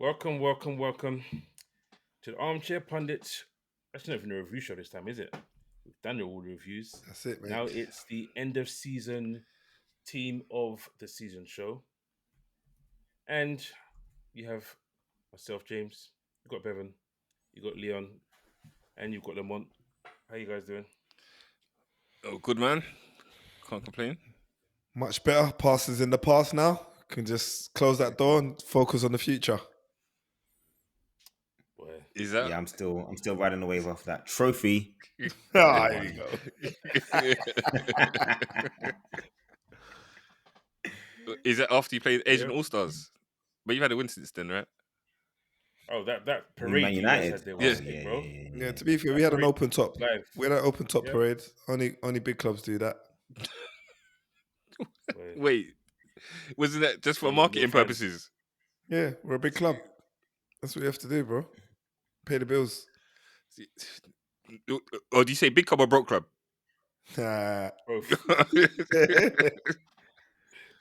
Welcome to the Armchair Pundits. That's not even a review show this time, is it? We've done all the reviews. That's it, mate. Now it's the end of season team of the season show. And you have myself, James. You got Bevan. You got Leon. And you've got Lamont. How you guys doing? Oh, good man. Can't complain. Much better. Past is in the past now. Can just close that door and focus on the future. Boy. Is that? Yeah, I'm still riding the wave off that trophy. There you go. Is that after you played Asian Yeah. All Stars? But you've had a win since then, right? Oh, that parade Man you guys United. had there Oh, was Yeah. sick, bro. Yeah, to be fair, we had an open top. Live. We had an open top Yeah. parade. Only big clubs do that. Boy. Wait, wasn't that just for Your marketing fans. purposes? Yeah, we're a big club. That's what you have to do, bro. Pay the bills. Or do you say big club or broke club? Nah. Both.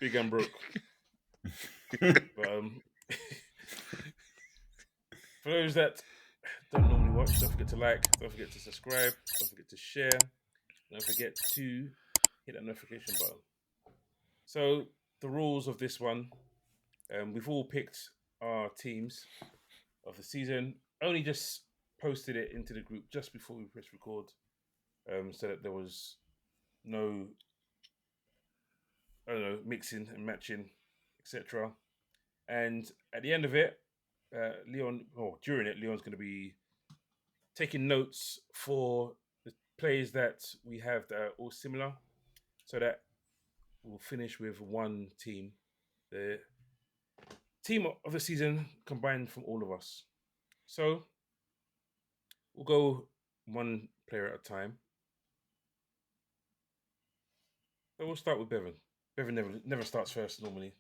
Big and broke. But for those that don't normally watch, don't forget to like, don't forget to subscribe, don't forget to share, don't forget to hit that notification button. So the rules of this one, we've all picked our teams of the season. Only just posted it into the group just before we press record, so that there was no, I don't know, mixing and matching, etc. And at the end of it, during it, Leon's going to be taking notes for the players that we have that are all similar, so that we'll finish with one team, the team of the season combined from all of us. So we'll go one player at a time. So we'll start with Bevan. Bevan never starts first normally.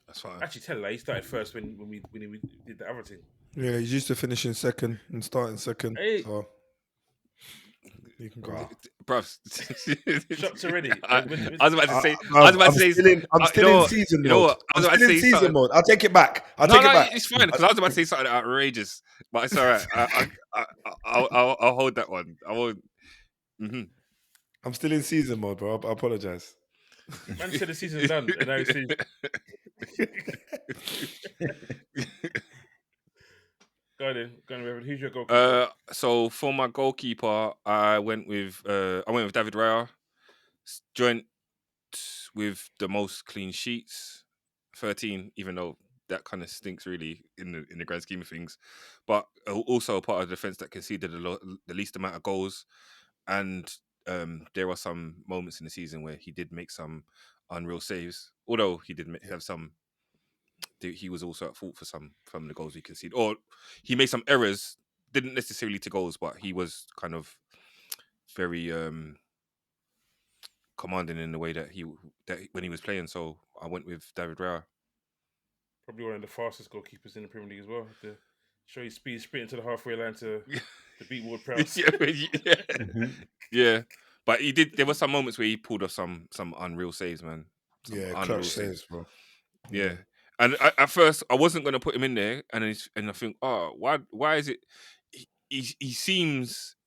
That's fine. Actually, tell her he started first when we did the other thing. Yeah, he's used to finishing second and starting second. Hey. So you can go. Bruv. Shots already. I was about to say. I'm still in season You know mode. what? I I'm was about to still in say season something. mode. I'll take it back. It's fine because I was about to say something outrageous, but it's all right. I'll hold that one. I won't. Mm-hmm. I'm still in season mode, bro. I apologize. Man said the season's done, and now he says. Go on, Bevan. Who's your goalkeeper? So for my goalkeeper, I went with David Raya, joint with the most clean sheets, 13. Even though that kind of stinks really in the grand scheme of things, but also a part of the defense that conceded the least amount of goals, and there are some moments in the season where he did make some unreal saves. Although he did have some. He was also at fault for some from the goals we conceded, or he made some errors. Didn't necessarily to goals, but he was kind of very commanding in the way that when he was playing. So I went with David Raya. Probably one of the fastest goalkeepers in the Premier League as well. To show his speed, sprinting to the halfway line to beat Ward Prowse. Yeah. But he did. There were some moments where he pulled off some unreal saves, man. Clutch saves, bro. Yeah. And at first, I wasn't going to put him in there, and I think, why is it? He seems,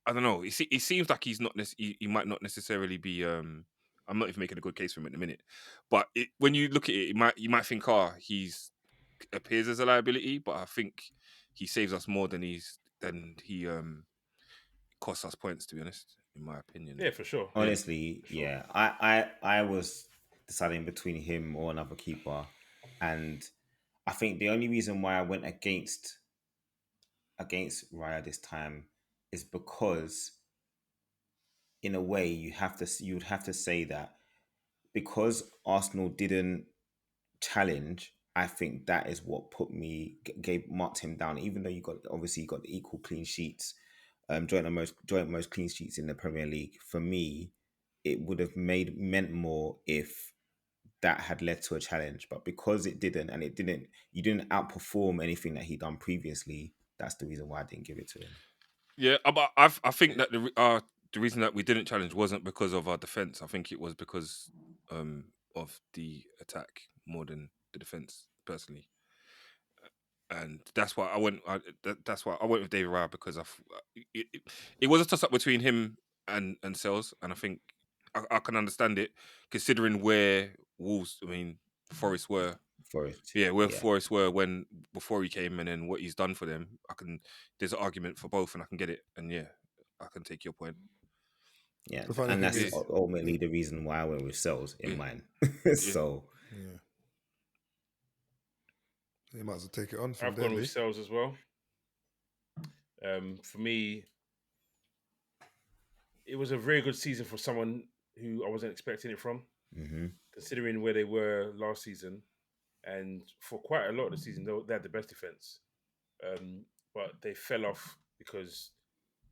I don't know. He seems like he's not. He might not necessarily be. I'm not even making a good case for him at the minute, but when you look at it, you might think, he's appears as a liability, but I think he saves us more than he costs us points. To be honest, in my opinion. Yeah, for sure. Honestly, yeah. I was deciding between him or another keeper, and I think the only reason why I went against Raya this time is because, in a way, you would have to say that because Arsenal didn't challenge. I think that is what marked him down. Even though you got the equal clean sheets, joint most clean sheets in the Premier League. For me, it would have meant more if that had led to a challenge. But because it didn't, and you didn't outperform anything that he'd done previously. That's the reason why I didn't give it to him. Yeah, but I think that the reason that we didn't challenge wasn't because of our defense. I think it was because of the attack more than the defense, personally. and that's why I went. That's why I went with David Raya because it was a toss up between him and Sells, and I think I can understand it considering where Wolves, Forest were. Forest. Yeah, where Yeah. Forest were when before he came, and then what he's done for them. There's an argument for both, and I can get it. And yeah, I can take your point. Yeah, The funny and thing that's is, ultimately the reason why I went with Cells in Yeah. mine. Yeah. So yeah, you might as well take it on from I've there, gone with Lee. Sales as well. For me, it was a very good season for someone who I wasn't expecting it from, mhm. considering where they were last season. And for quite a lot of the season, they had the best defense. But they fell off because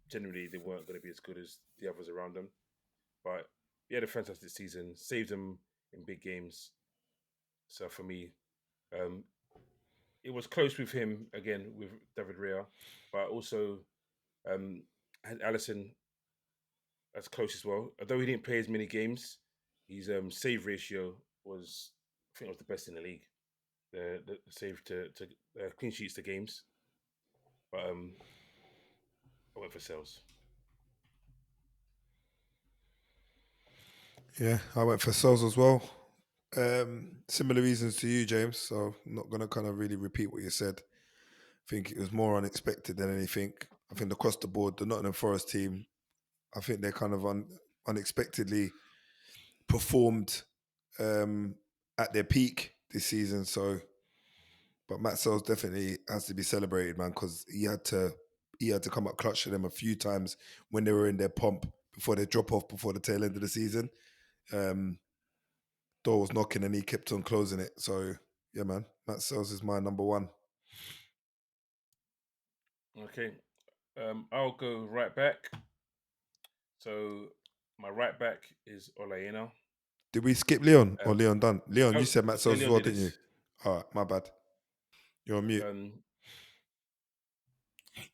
generally they weren't going to be as good as the others around them. But he had a fantastic season, saved them in big games. So for me, um, it was close with him again with David Raya, but also had Allison as close as well. Although he didn't play as many games, his save ratio was, I think, it was the best in the league. The save to clean sheets to games. But I went for Sales. Yeah, I went for Souls as well. Similar reasons to you, James. So I'm not gonna kind of really repeat what you said. I think it was more unexpected than anything. I think across the board, the Nottingham Forest team, I think they kind of unexpectedly performed at their peak this season. So, but Matt Sells definitely has to be celebrated, man, because he had to come up clutch to them a few times when they were in their pomp before they drop off before the tail end of the season. Door was knocking and he kept on closing it. So yeah, man, Matt Sells is my number one. Okay, I'll go right back. So my right back is Olayena. Did we skip Leon or Um, Leon done? Leon, you oh, said Matt yeah, Sells as Leon well, did didn't you? this. All right, my bad. You're on mute.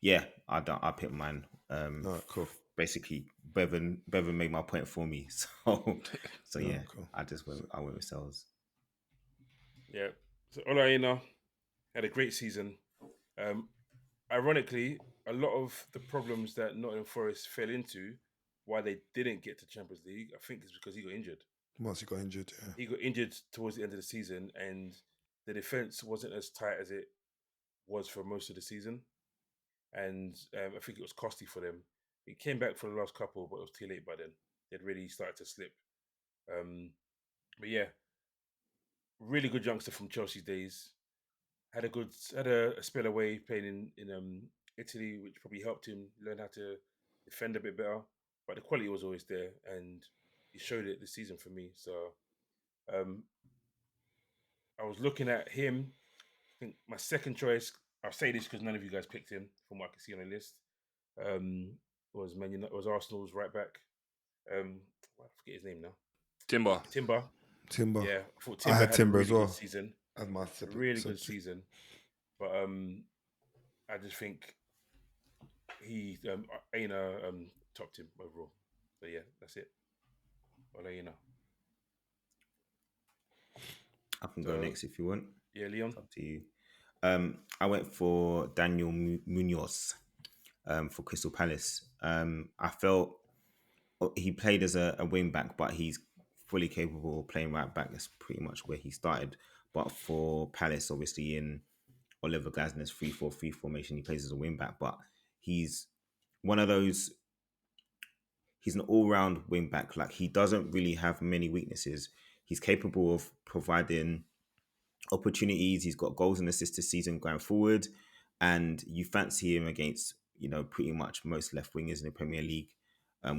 Yeah, I picked mine. All right, cool. Basically, Bevan made my point for me. So All yeah, right, cool. I went with Cells. Yeah, so Olayena had a great season. Um, Ironically, a lot of the problems that Nottingham Forest fell into, why they didn't get to Champions League, I think is because he got injured. Once he got injured, yeah. He got injured towards the end of the season, and the defense wasn't as tight as it was for most of the season. And I think it was costly for them. He came back for the last couple, but it was too late by then. They'd really started to slip. Um, but yeah, really good youngster from Chelsea's days. Had a spell away playing in Italy, which probably helped him learn how to defend a bit better. But the quality was always there, and he showed it this season for me. So um, I was looking at him. I think my second choice. I'll say this because none of you guys picked him, from what I can see on the list. Um, was Arsenal's right back. I forget his name now. Timber. Timber. Timber. Yeah, I thought I Timber had had a Timber as really good well season. as my Really good season. But I just think he Aina topped him overall. So yeah, that's it. I'll let you know. I can go So next if you want. yeah, Leon. It's up to you. I went for Daniel Munoz for Crystal Palace. I felt he played as a wing back, but he's fully capable of playing right back. That's pretty much where he started. But for Palace, obviously in Oliver Glasner's 3-4-3 formation, he plays as a wing back. But he's one of those. He's an all-round wing back. Like, he doesn't really have many weaknesses. He's capable of providing opportunities. He's got goals and assists this season going forward, and you fancy him against pretty much most left wingers in the Premier League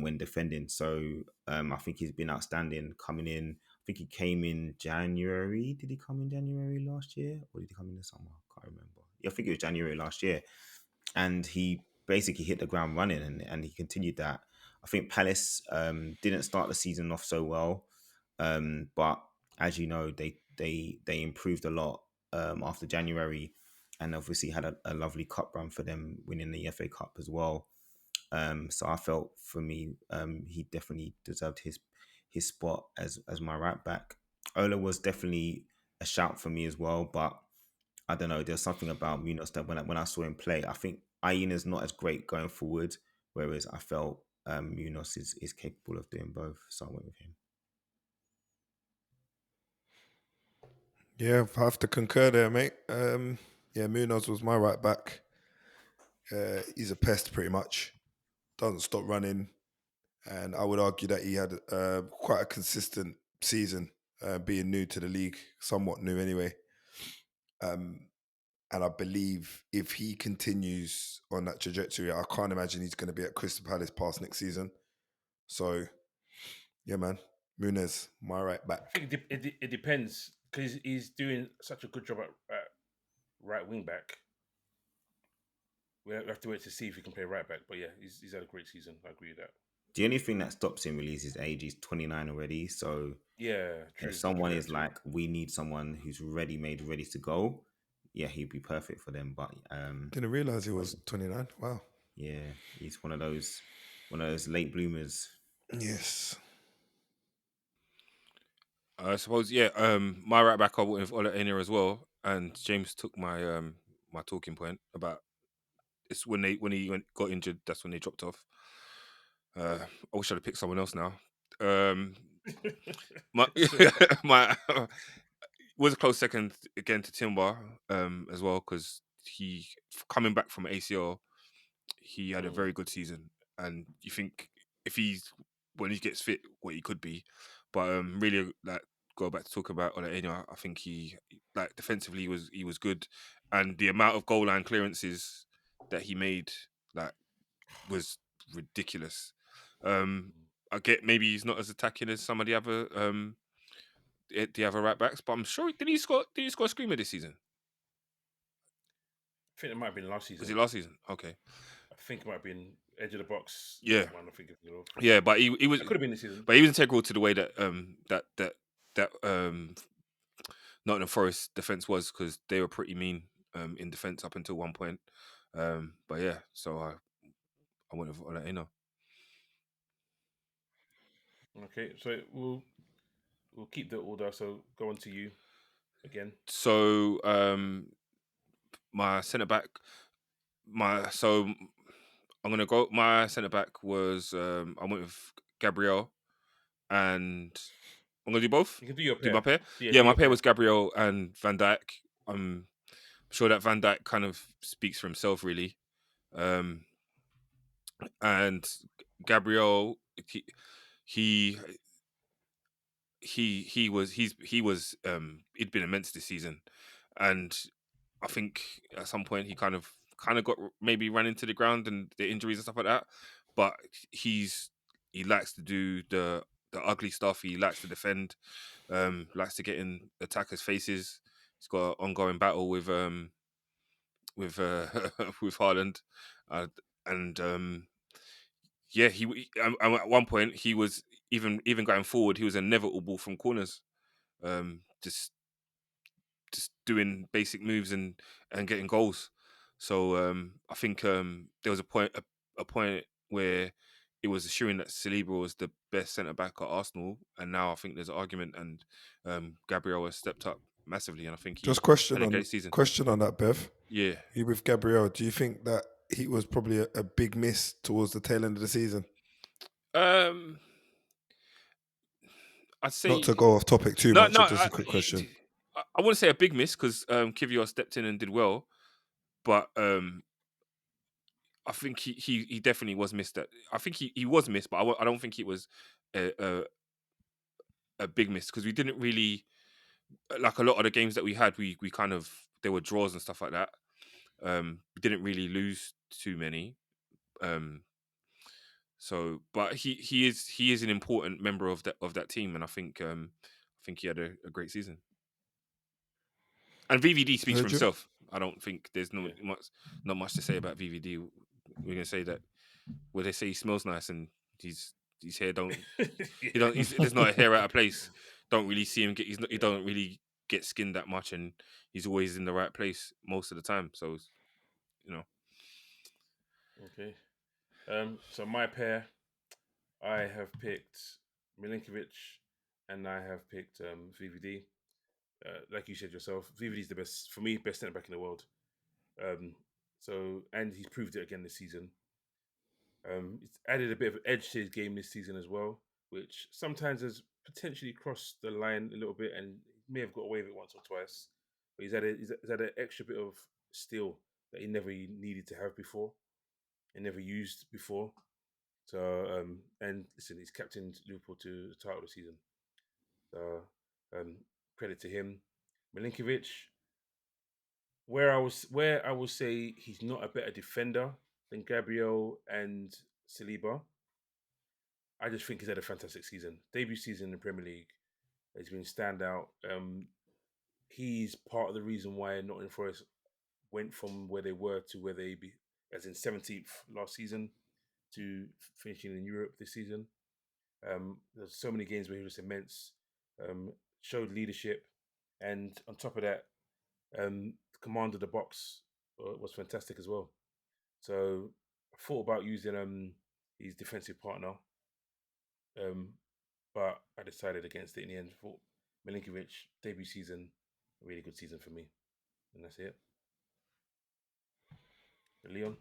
when defending. So I think he's been outstanding coming in. I think he came in January. Did he come in January last year, or did he come in the summer? I can't remember. Yeah, I think it was January last year, and he basically hit the ground running, and he continued that. I think Palace didn't start the season off so well, but as you know, they improved a lot after January, and obviously had a lovely cup run for them, winning the FA Cup as well. So I felt for me, he definitely deserved his spot as my right back. Ola was definitely a shout for me as well, but I don't know. There's something about Munoz that when I saw him play, I think Ayena's not as great going forward, whereas I felt Munoz is capable of doing both. So I went with him. Yeah, I have to concur there, mate. Yeah, Munoz was my right back. He's a pest, pretty much. Doesn't stop running, and I would argue that he had quite a consistent season, being new to the league, somewhat new anyway. And I believe if he continues on that trajectory, I can't imagine he's going to be at Crystal Palace past next season. So, yeah, man, Muniz, my right back. I think it depends because he's doing such a good job at right wing back. We have to wait to see if he can play right back. But yeah, he's had a great season. I agree with that. The only thing that stops him really is his age. He's 29 already. So Yeah, true. if someone is like, we need someone who's ready to go, yeah, he'd be perfect for them. But Didn't realize he was 29. Wow. yeah, he's one of those late bloomers. Yes. I suppose, yeah. My right back I went with Ola Aina as well, and James took my my talking point about it's when he got injured. That's when they dropped off. I wish I'd have picked someone else now. My my was a close second again to Timber as well, because he coming back from ACL, he had a very good season, and you think if he's when he gets fit, what he could be, but really like go back to talk about Ola, I think he like defensively he was good, and the amount of goal line clearances that he made like was ridiculous. I get maybe he's not as attacking as some of the other right backs, but I'm sure did he score a screamer this season? I think it might have been last season. Was it last season? Okay. I think it might have been edge of the box. Yeah. One, I think Yeah, but he was. It could have been this season. But he was integral to the way that Nottingham Forest defense was, because they were pretty mean in defense up until one point. But yeah, so I went with Ola. Okay, so we'll keep the order. So go on to you again. So my centre back, I'm gonna go. My centre back was I went with Gabriel, and I'm gonna do both. You can do your pair. Do my pair. Yeah, Yeah, my pair was Gabriel and Van Dijk. I'm sure that Van Dijk kind of speaks for himself, really. And Gabriel, he he'd been immense this season, and I think at some point he kind of got maybe ran into the ground and the injuries and stuff like that. But he likes to do the ugly stuff. He likes to defend. Likes to get in attackers' faces. He's got an ongoing battle with with Haaland, and yeah, at one point he was even going forward. He was inevitable from corners. Just doing basic moves and getting goals. So I think there was a point where it was assuring that Saliba was the best centre back at Arsenal, and now I think there's an argument, and Gabriel has stepped up massively, and I think he Just had a great season. question on that, Bev. Yeah. You with Gabriel, do you think that he was probably a big miss towards the tail end of the season? I'd say not to go off topic too much. Just a quick question. I wouldn't say a big miss because Kivior stepped in and did well, but I think he definitely was missed. I think he was missed, but I don't think it was a big miss because we didn't really like a lot of the games that we had. We kind of there were draws and stuff like that. We didn't really lose too many. So, but he is an important member of that team, and I think he had a great season. And VVD speaks for himself. I don't think there's not much to say about VVD. We're gonna say that where they say he smells nice and his hair there's not a hair out of place. Don't really see him he don't really get skinned that much, and he's always in the right place most of the time. So, you know. Okay. So my pair, I have picked Milinkovic, and I have picked VVD. Like you said yourself, VVD's the best for me, best centre back in the world. And he's proved it again this season. It's added a bit of edge to his game this season as well, which sometimes has potentially crossed the line a little bit, and he may have got away with it once or twice. But he's had an extra bit of steel that he never needed to have before, and never used before. So and listen, he's captained Liverpool to the title this season. So credit to him. Milinkovic, where I will say he's not a better defender than Gabriel and Saliba. I just think he's had a fantastic season. Debut season in the Premier League has been standout. He's part of the reason why Nottingham Forest went from where they were to where they be, as in 17th last season, to finishing in Europe this season. There's so many games where he was immense, showed leadership, and on top of that, the command of the box was fantastic as well. So I thought about using his defensive partner, but I decided against it in the end. I thought Milinkovic debut season, a really good season for me, and that's it. Leon.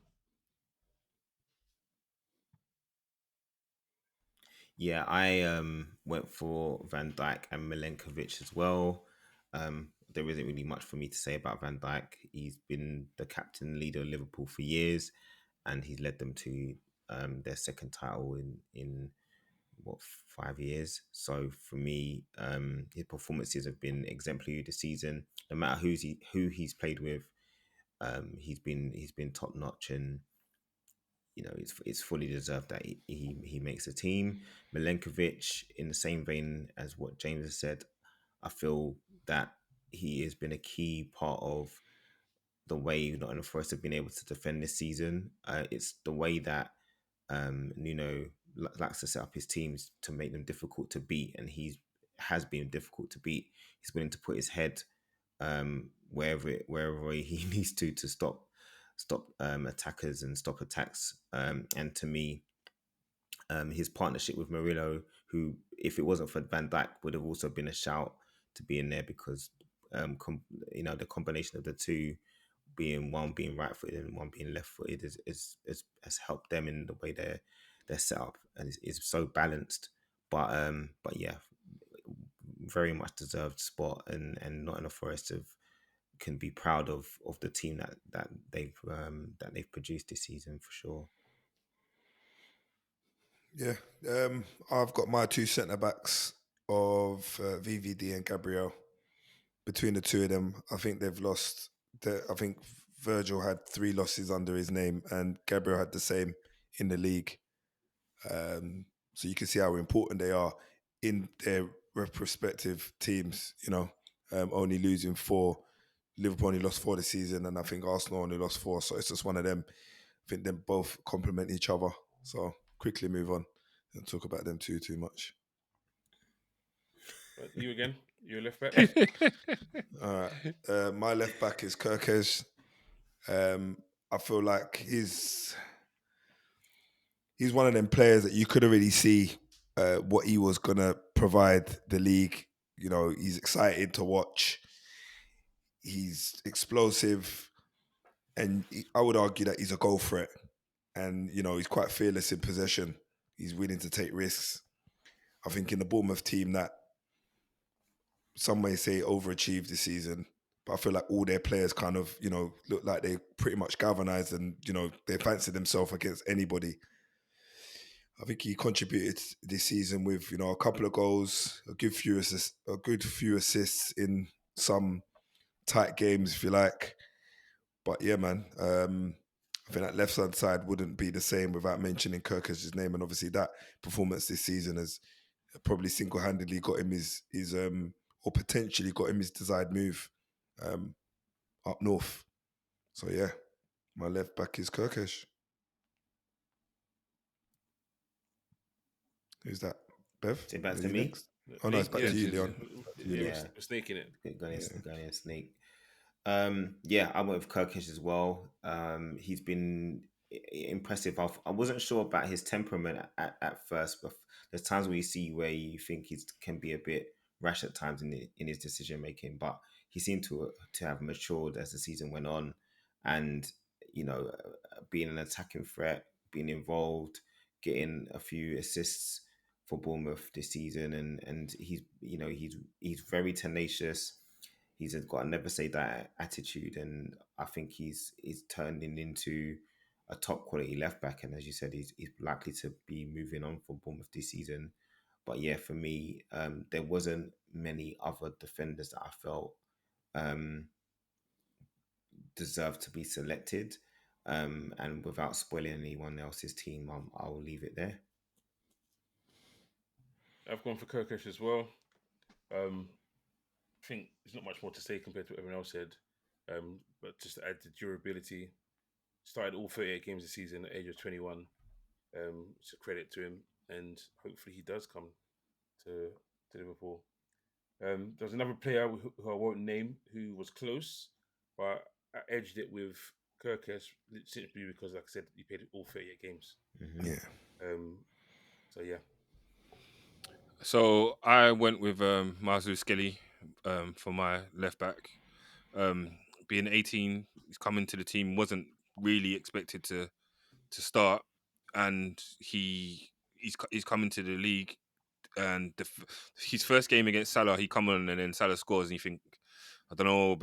Yeah, I went for Van Dijk and Milenkovic as well. There isn't really much for me to say about Van Dijk. He's been the captain leader of Liverpool for years, and he's led them to their second title in what 5 years. So for me, his performances have been exemplary this season. No matter who he's played with, he's been top notch, and it's fully deserved that he makes the team. Milenkovic, in the same vein as what James has said, I feel that he has been a key part of the way Nottingham Forest have been able to defend this season. It's the way that Nuno likes to set up his teams to make them difficult to beat, and has been difficult to beat. He's willing to put his head wherever he needs to stop attackers and stop attacks. And to me, his partnership with Murillo, who, if it wasn't for Van Dijk, would have also been a shout to be in there, because the combination of the two, one being right footed and one being left footed, has helped them in the way they're set up, and is so balanced. But yeah, very much deserved spot, and Nottingham Forest can be proud of the team that they've produced this season for sure. Yeah, I've got my two centre backs of VVD and Gabriel. Between the two of them, I think they've lost. I think Virgil had 3 losses under his name, and Gabriel had the same in the league. So you can see how important they are in their respective teams. Only losing 4. Liverpool only lost 4 this season, and I think Arsenal only lost 4. So it's just one of them. I think they both complement each other. So quickly move on and talk about them too much. You again? You're left back. All right. My left back is Kirkes. I feel like he's one of them players that you could already see what he was gonna provide the league. He's exciting to watch. He's explosive, and I would argue that he's a goal threat. And he's quite fearless in possession. He's willing to take risks. I think in the Bournemouth team that some may say overachieved this season, but I feel like all their players kind of, look like they pretty much galvanized, and, they fancy themselves against anybody. I think he contributed this season with, a couple of goals, a good few assists in some tight games, if you like. But yeah, man, I think that left-hand side wouldn't be the same without mentioning Kirkes' name. And obviously that performance this season has probably single-handedly got him his or potentially got him his desired move up north. So yeah, my left back is Kirkes. Who's that? Bev? Is it back Are to you me? next? Oh no, it's back to you, Leon. Yeah, we're sneaking it. Going to sneak. Yeah, I went with Kirkish as well. He's been impressive. I wasn't sure about his temperament at first, but there's times where you see where you think he can be a bit rash at times in his decision making, but he seemed to have matured as the season went on, and being an attacking threat, being involved, getting a few assists for Bournemouth this season, and he's very tenacious. He's got a never say die attitude, and I think he's turning into a top quality left back. And as you said, he's likely to be moving on from Bournemouth this season. But yeah, for me, there wasn't many other defenders that I felt deserved to be selected. And without spoiling anyone else's team, I'll leave it there. I've gone for Kirkish as well. I think there's not much more to say compared to what everyone else said. But just to add the durability, started all 38 games this season at the age of 21. It's a credit to him, and hopefully he does come to Liverpool. There's another player who I won't name who was close, but I edged it with Kirkes simply because, like I said, he played all 38 games. Mm-hmm. Yeah. So yeah. So I went with Mazu Skelly for my left back. Being 18, he's coming to the team, wasn't really expected to start, and he's coming to the league, and his first game against Salah, he come on and then Salah scores, and you think, I don't know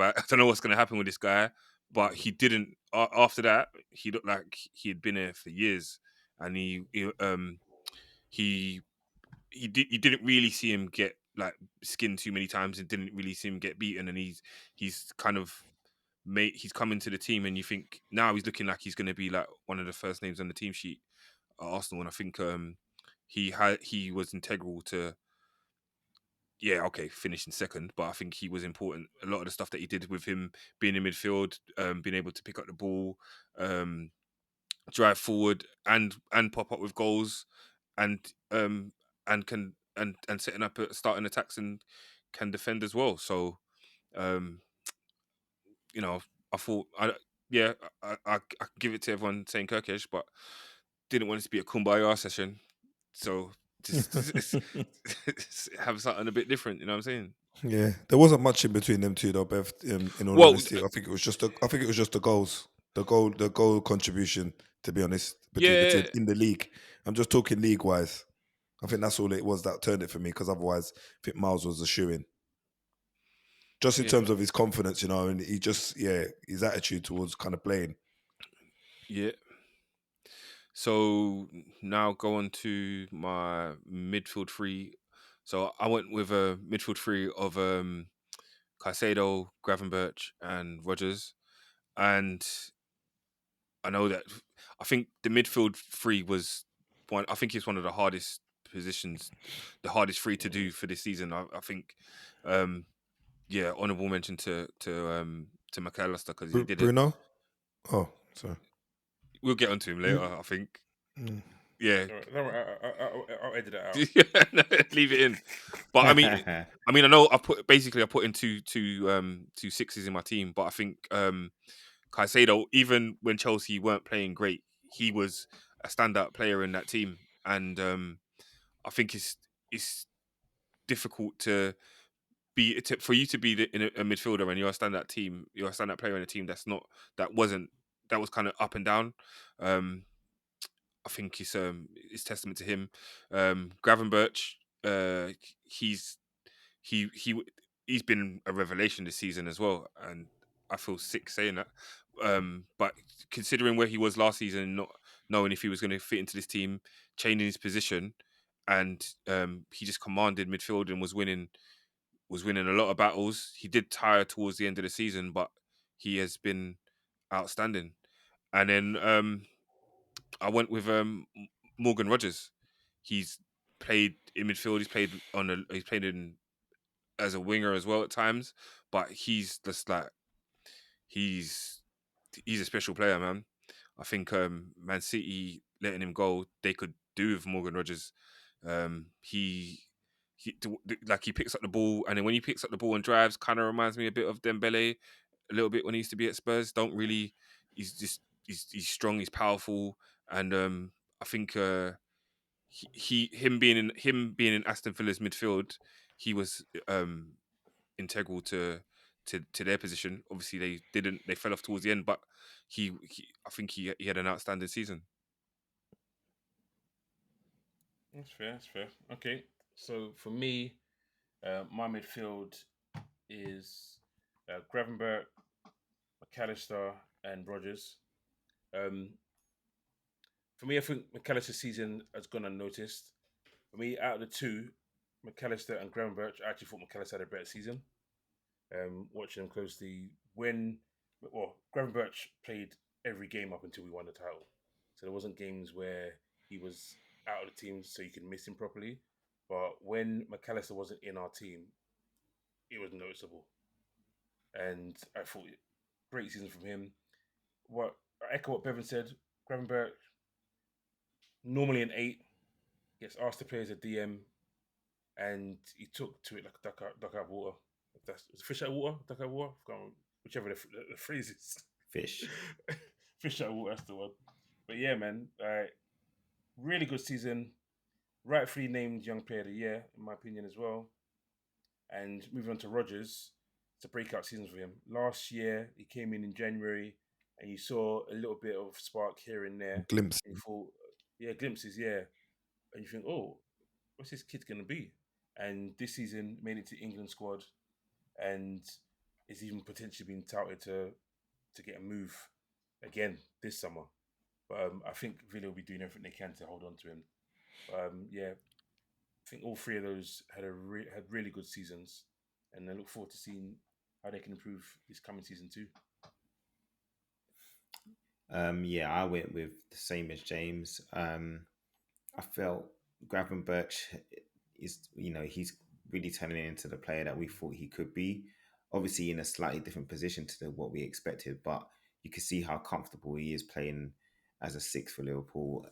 what's going to happen with this guy, but he didn't. After that, he looked like he had been here for years, and you didn't really see him get like skinned too many times, and didn't really see him get beaten, and he's kind of he's come into the team, and you think now he's looking like he's going to be like one of the first names on the team sheet at Arsenal, and I think he was integral to finishing second, but I think he was important. A lot of the stuff that he did with him being in midfield, being able to pick up the ball, drive forward, and pop up with goals, and setting up starting attacks, and can defend as well. So, I thought I give it to everyone saying Kirkish, but didn't want it to be a kumbaya session. So just have something a bit different, you know what I'm saying? Yeah, there wasn't much in between them two though, Bev. In all Well, honesty, I think it was just the goals, the goal contribution. To be honest, between the two yeah, in the league, I'm just talking league wise. I think that's all it was that turned it for me, because otherwise, I think Miles was a shoo-in. Just in yeah, terms of his confidence, and he just his attitude towards kind of playing. yeah. So now go on to my midfield three. So I went with a midfield three of Caicedo, Gravenberch, and Rodgers. And I know that I think the midfield three was one. I think it's one of the hardest positions, the hardest three to do for this season. I think, honourable mention to McAllister, because he did it. Bruno. Oh, sorry. We'll get onto him later, I think. Mm. Yeah. All right, I'll edit that out. No, leave it in. But I mean, I know I put in two sixes in my team, but I think Caicedo, even when Chelsea weren't playing great, he was a standout player in that team, and I think it's difficult for you to be in a midfielder, and you're a standout player in a team that was kind of up and down. I think it's testament to him. Gravenberch, he's been a revelation this season as well, and I feel sick saying that. But considering where he was last season, not knowing if he was going to fit into this team, changing his position, and he just commanded midfield and was winning a lot of battles. He did tire towards the end of the season, but he has been outstanding. And then I went with Morgan Rogers. He's played in midfield. He's played in as a winger as well at times, but he's just like he's a special player, man. I think Man City letting him go, they could do with Morgan Rogers. He like he picks up the ball, and then when he picks up the ball and drives, kind of reminds me a bit of Dembele, a little bit when he used to be at Spurs. He's strong, he's powerful, and I think him being in Aston Villa's midfield, he was integral to their position. Obviously, they fell off towards the end, but I think he had an outstanding season. That's fair. That's fair. Okay, so for me, my midfield is Gravenberch, McAllister, and Rogers. Um, for me, I think McAllister's season has gone unnoticed. For me, out of the two, McAllister and Gravenberch, I actually thought McAllister had a better season. Watching them closely, Gravenberch played every game up until we won the title. So there wasn't games where he was out of the team so you could miss him properly. But when McAllister wasn't in our team, it was noticeable. And I thought great season from him. What I echo what Bevan said. Gravenberch normally an 8, gets asked to play as a DM, and he took to it like a duck out of water. If that's is it fish out of water, duck out of water, whichever the phrase is. Fish. Fish out of water, that's the one. But yeah, man, really good season. Rightfully named Young Player of the Year, in my opinion, as well. And moving on to Rogers, it's a breakout season for him. Last year, he came in January, and you saw a little bit of spark here and there. Glimpse. And you thought, glimpses, yeah. And you think, oh, what's this kid going to be? And this season, made it to England squad, and is even potentially being touted to get a move again this summer. But I think Villa will be doing everything they can to hold on to him. Yeah, I think all three of those had really good seasons, and I look forward to seeing how they can improve this coming season too. Yeah, I went with the same as James. I felt Gravenberch is, he's really turning into the player that we thought he could be. Obviously, in a slightly different position to what we expected, but you can see how comfortable he is playing as a 6 for Liverpool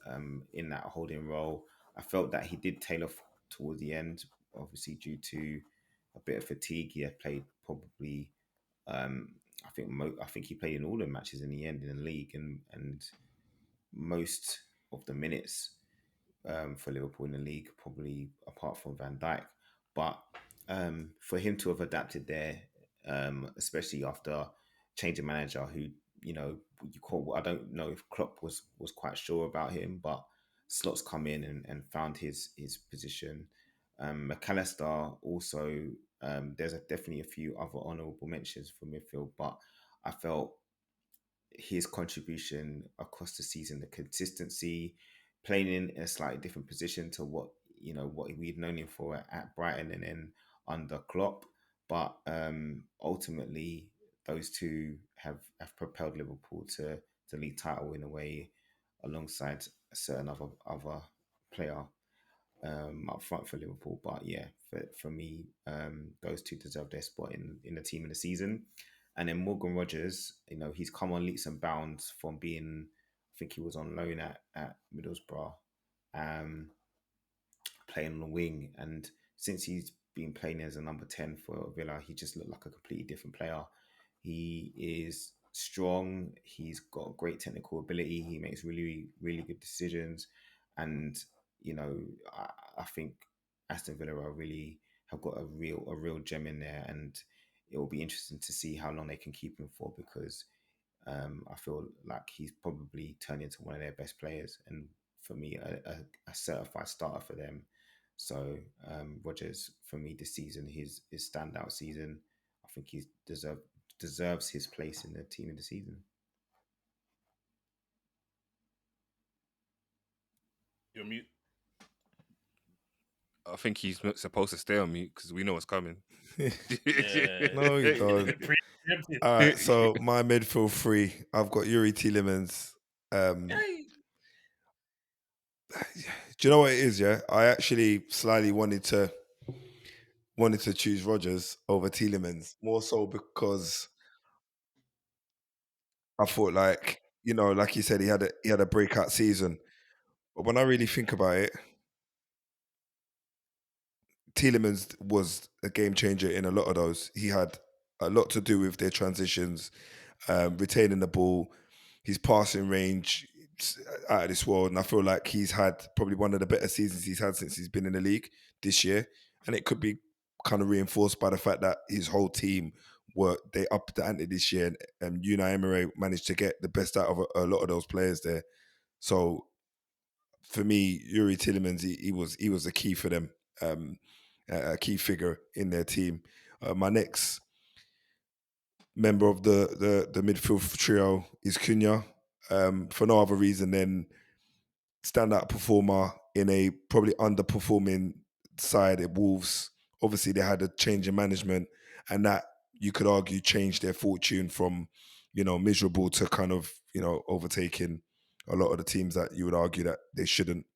in that holding role. I felt that he did tail off towards the end, obviously due to a bit of fatigue. He had played probably, I think he played in all the matches in the end in the league and most of the minutes for Liverpool in the league, probably apart from Van Dijk. But for him to have adapted there, especially after changing manager, who I don't know if Klopp was quite sure about him, but Slot's come in and found his position. McAllister also, there's definitely a few other honourable mentions for midfield, but I felt his contribution across the season, the consistency, playing in a slightly different position to what we'd known him for at Brighton and then under Klopp. But ultimately, those two have propelled Liverpool to the league title in a way, alongside a certain other player up front for Liverpool. But yeah, for me, those two deserve their spot in the team in the season. And then Morgan Rogers, he's come on leaps and bounds from being, I think he was on loan at Middlesbrough, playing on the wing. And since he's been playing as a number 10 for Villa, he just looked like a completely different player. He is strong. He's got great technical ability. He makes really, really good decisions. And, I think Aston Villa really have got a real gem in there. And it will be interesting to see how long they can keep him for, because I feel like he's probably turned into one of their best players, and for me, a certified starter for them. So Rogers, for me, this season, his standout season. I think he deserves his place in the team of the season. You're mute. I think he's supposed to stay on mute because we know what's coming. No, you don't. All right, so my midfield 3, I've got Yuri Tielemans. Do you know what it is? Yeah, I actually slightly wanted to choose Rogers over Tielemans, more so because I thought, like you said, he had a breakout season. But when I really think about it, Tielemans was a game changer in a lot of those. He had a lot to do with their transitions, retaining the ball, his passing range out of this world. And I feel like he's had probably one of the better seasons he's had since he's been in the league this year. And it could be kind of reinforced by the fact that his whole team they upped the ante this year, and Unai Emery managed to get the best out of a lot of those players there. So for me, Yuri Tillemans, he was a key for them, a key figure in their team. My next member of the midfield trio is Cunha, for no other reason than standout performer in a probably underperforming side at Wolves. Obviously, they had a change in management, and that you could argue changed their fortune from, miserable to kind of, overtaking a lot of the teams that you would argue that they shouldn't.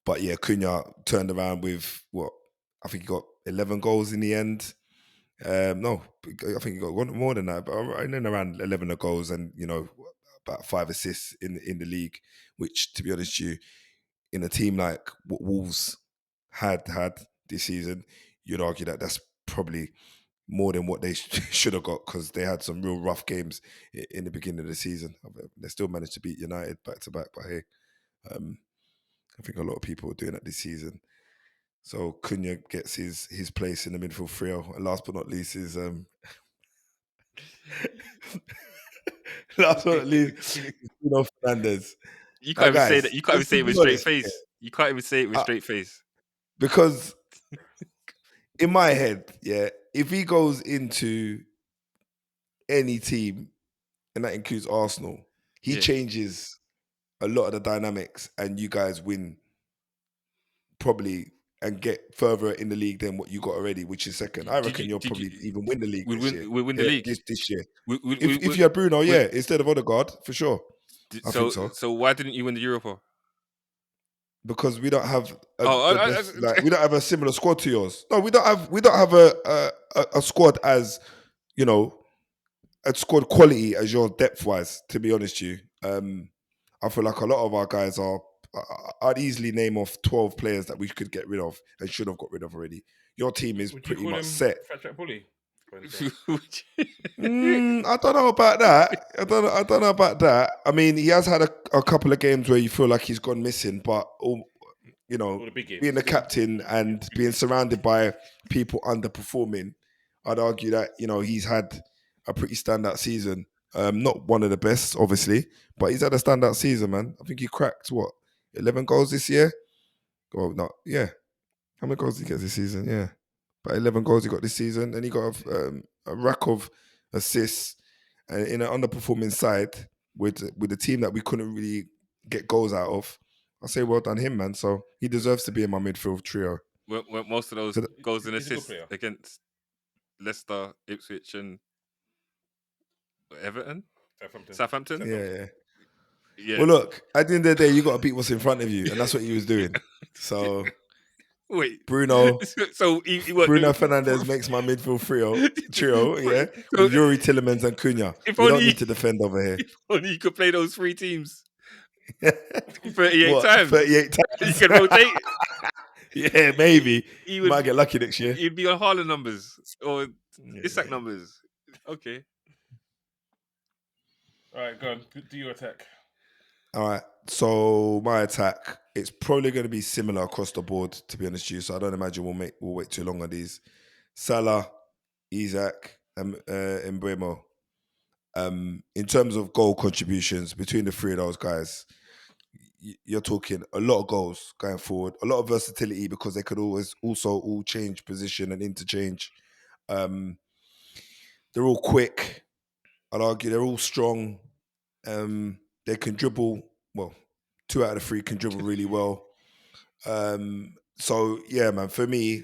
But yeah, Cunha turned around with I think he got 11 goals in the end. No, I think he got one more than that, but and then around 11 goals and, about 5 assists in the league, which, to be honest with you, in a team like what Wolves had this season, you'd argue that that's probably more than what they should have got, because they had some real rough games in the beginning of the season. They still managed to beat United back to back, but hey, I think a lot of people are doing that this season. So Cunha gets his place in the midfield trio. And last but not least is Bruno Fernandes. You can't even say guys, that. You can't even let's say it be with straight honest, face. You can't even say it with straight face. Because in my head, if he goes into any team, and that includes Arsenal, he changes a lot of the dynamics, and you guys win probably and get further in the league than what you got already, which is second. I reckon you'll probably even win the league this year. We win the league this year. If you had Bruno, instead of Odegaard, for sure. I think so. So why didn't you win the Europa? Because we don't have we don't have a similar squad to yours. No, we don't have a squad as, a squad quality as yours depth wise. To be honest with you, I feel like a lot of our guys are. I'd easily name off 12 players that we could get rid of and should have got rid of already. Your team is pretty much set. Fat Track Bully? I don't know about that. I don't know about that. I mean, he has had a couple of games where you feel like he's gone missing, but being the captain and being surrounded by people underperforming, I'd argue that he's had a pretty standout season. Not one of the best, obviously, but he's had a standout season, man. I think he cracked 11 goals this year. Well, not How many goals did he get this season? Yeah, but 11 goals he got this season, and he got a rack of assists. And in an underperforming side with a team that we couldn't really get goals out of, I say well done him, man. So he deserves to be in my midfield trio. Well, most of those goals and assists against Leicester, Ipswich, and Everton, Southampton. Yeah. Well, look, at the end of the day, you got to beat what's in front of you, and that's what he was doing. So, wait, Bruno. So Bruno Fernandes makes my midfield trio. Yeah, so with Yuri Tillemans and Cunha. We don't need to defend over here. If only you could play those 3 teams 38 times. 38 times. You can rotate. Yeah, maybe. You might get lucky next year. You'd be on Haaland numbers or Isak numbers. Okay. All right, go on. Do your attack. All right. So my attack, it's probably going to be similar across the board, to be honest with you. So I don't imagine we'll wait too long on these. Salah, Isak, and Bruno. In terms of goal contributions between the 3 of those guys, you're talking a lot of goals going forward, a lot of versatility, because they could always also all change position and interchange. They're all quick. I'd argue they're all strong. They can dribble. Well, 2 out of the 3 can dribble really well. So yeah, man, for me,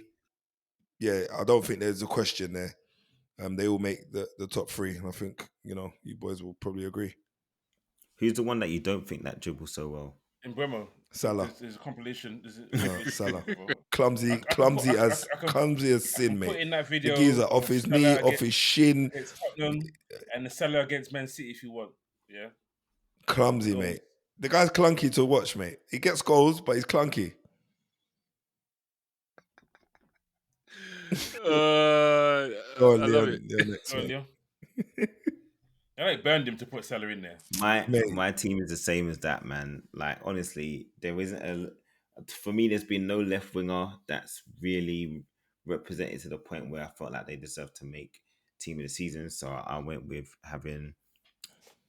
I don't think there's a question there. They all make the top 3, and I think you boys will probably agree. Who's the one that you don't think that dribbles so well? In Bremo. Salah. There's a compilation. Salah. Clumsy as sin, mate. Put in that video. The geezer off his knee, off his shin. And the Salah against Man City if you want. Yeah. Clumsy, mate. The guy's clunky to watch, mate. He gets goals, but he's clunky. Go on, Leon. Next, Leon. I burned him to put Salah in there. My team is the same as that, man. Like, honestly, there isn't for me, there's been no left winger that's really represented to the point where I felt like they deserved to make team of the season. So I went with having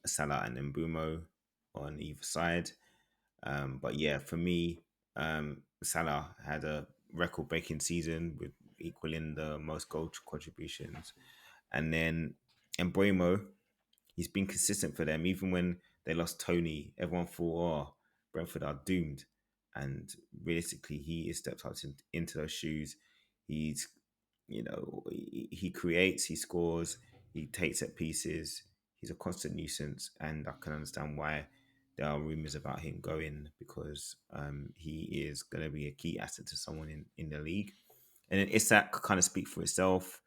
Salah and then Bruno on either side. But yeah, for me, Salah had a record-breaking season with equaling the most goal contributions, and then Mbeumo, he's been consistent for them. Even when they lost Tony, everyone thought, "Oh, Brentford are doomed," and realistically, he is stepped up into those shoes. He's, he creates, he scores, he takes at pieces. He's a constant nuisance, and I can understand why there are rumors about him going, because he is going to be a key asset to someone in the league. And then Isak kind of speak for itself.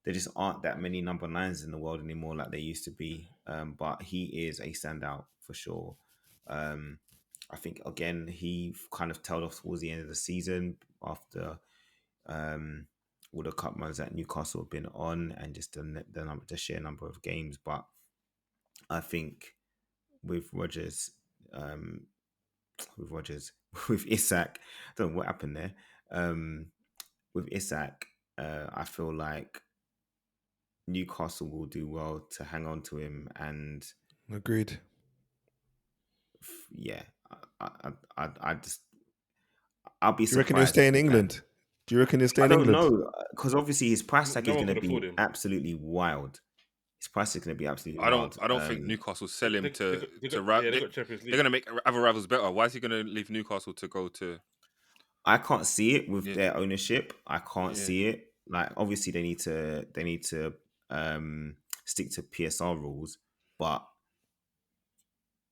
There just aren't that many number 9s in the world anymore like there used to be. But he is a standout for sure. I think, again, he kind of tailed off towards the end of the season after all the cup runs that Newcastle have been on, and just the sheer number of games. But I think with Rodgers, with Isak, I don't know what happened there. With Isak, I feel like Newcastle will do well to hang on to him, and Agreed. yeah, I just, I'll be Do you reckon surprised. he'll stay in England? Do you reckon he'll stay I in don't England? know, because obviously his price tag No is one going to could afford be him. absolutely wild. His price is going to be absolutely I wild. don't think Newcastle sell him They to got Champions they're League. gonna make other rivals better. Why is he gonna leave Newcastle to go to? I can't see it with Yeah, their ownership. I can't yeah. see it. Like, obviously they need to stick to PSR rules, but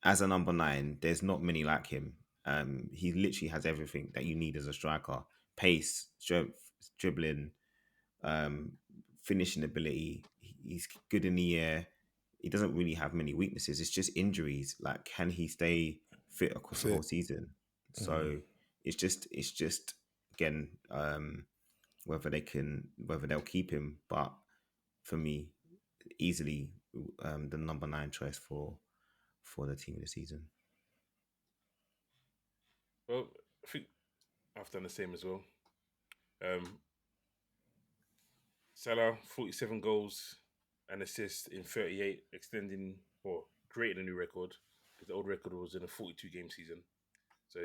as a number 9, there's not many like him. He literally has everything that you need as a striker: pace, strength, dribbling, um, finishing ability. He's good in the air. He doesn't really have many weaknesses. It's just injuries. Like, can he stay fit across the whole season? So it's just again, whether they'll keep him. But for me, easily the number 9 choice for the team of the season. Well, I think I've done the same as well. Salah, 47 goals and assists in 38, extending or creating a new record, because the old record was in a 42 game season. So